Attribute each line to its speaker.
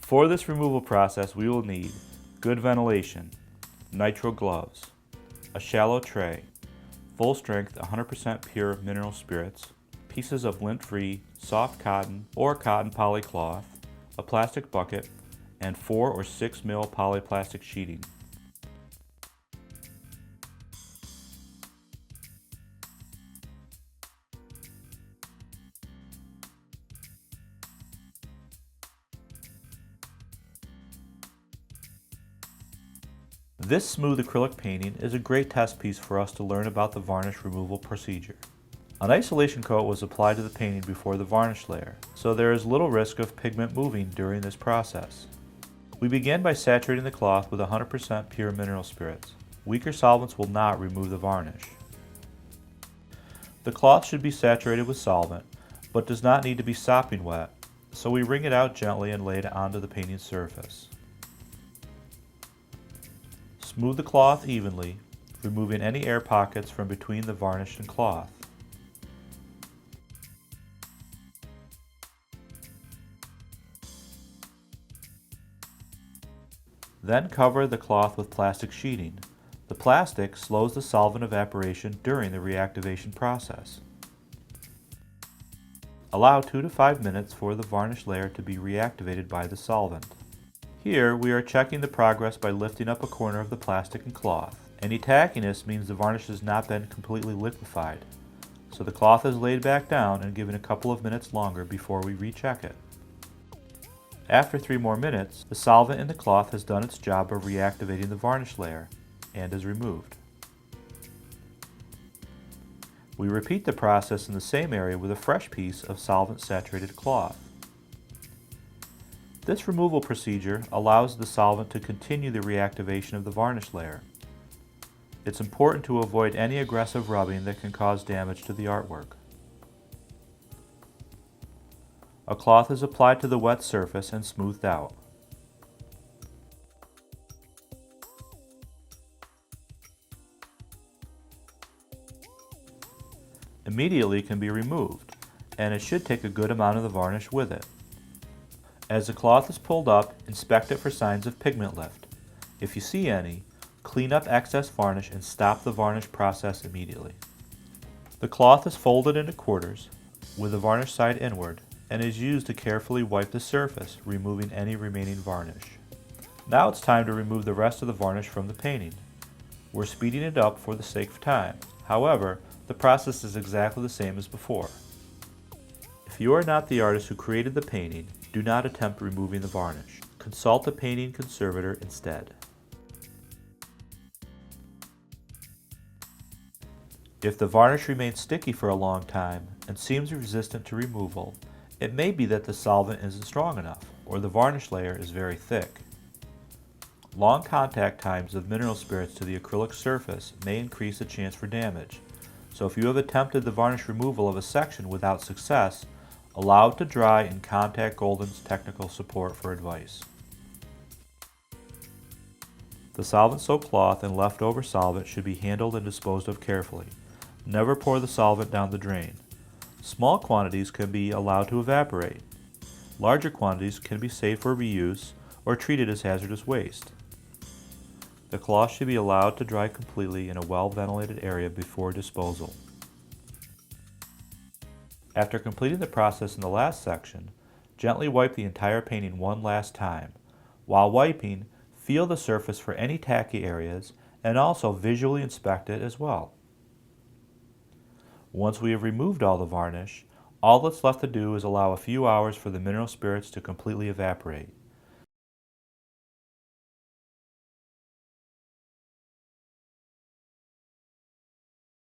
Speaker 1: For this removal process, we will need good ventilation, nitrile gloves, a shallow tray, full strength 100% pure mineral spirits, pieces of lint-free soft cotton or cotton polycloth, a plastic bucket, and 4 or 6 mil polyplastic sheeting. This smooth acrylic painting is a great test piece for us to learn about the varnish removal procedure. An isolation coat was applied to the painting before the varnish layer, so there is little risk of pigment moving during this process. We begin by saturating the cloth with 100% pure mineral spirits. Weaker solvents will not remove the varnish. The cloth should be saturated with solvent, but does not need to be sopping wet, so we wring it out gently and lay it onto the painting surface. Smooth the cloth evenly, removing any air pockets from between the varnish and cloth. Then cover the cloth with plastic sheeting. The plastic slows the solvent evaporation during the reactivation process. Allow 2 to 5 minutes for the varnish layer to be reactivated by the solvent. Here we are checking the progress by lifting up a corner of the plastic and cloth. Any tackiness means the varnish has not been completely liquefied, so the cloth is laid back down and given a couple of minutes longer before we recheck it. After 3 more minutes, the solvent in the cloth has done its job of reactivating the varnish layer and is removed. We repeat the process in the same area with a fresh piece of solvent-saturated cloth. This removal procedure allows the solvent to continue the reactivation of the varnish layer. It's important to avoid any aggressive rubbing that can cause damage to the artwork. A cloth is applied to the wet surface and smoothed out. Immediately can be removed, and it should take a good amount of the varnish with it. As the cloth is pulled up, inspect it for signs of pigment lift. If you see any, clean up excess varnish and stop the varnish process immediately. The cloth is folded into quarters with the varnish side inward and is used to carefully wipe the surface, removing any remaining varnish. Now it's time to remove the rest of the varnish from the painting. We're speeding it up for the sake of time. However, the process is exactly the same as before. If you are not the artist who created the painting, do not attempt removing the varnish. Consult the painting conservator instead. If the varnish remains sticky for a long time and seems resistant to removal, it may be that the solvent isn't strong enough or the varnish layer is very thick. Long contact times of mineral spirits to the acrylic surface may increase the chance for damage, so if you have attempted the varnish removal of a section without success, allow it to dry and contact Golden's technical support for advice. The solvent-soaked cloth and leftover solvent should be handled and disposed of carefully. Never pour the solvent down the drain. Small quantities can be allowed to evaporate. Larger quantities can be saved for reuse or treated as hazardous waste. The cloth should be allowed to dry completely in a well-ventilated area before disposal. After completing the process in the last section, gently wipe the entire painting one last time. While wiping, feel the surface for any tacky areas and also visually inspect it as well. Once we have removed all the varnish, all that's left to do is allow a few hours for the mineral spirits to completely evaporate.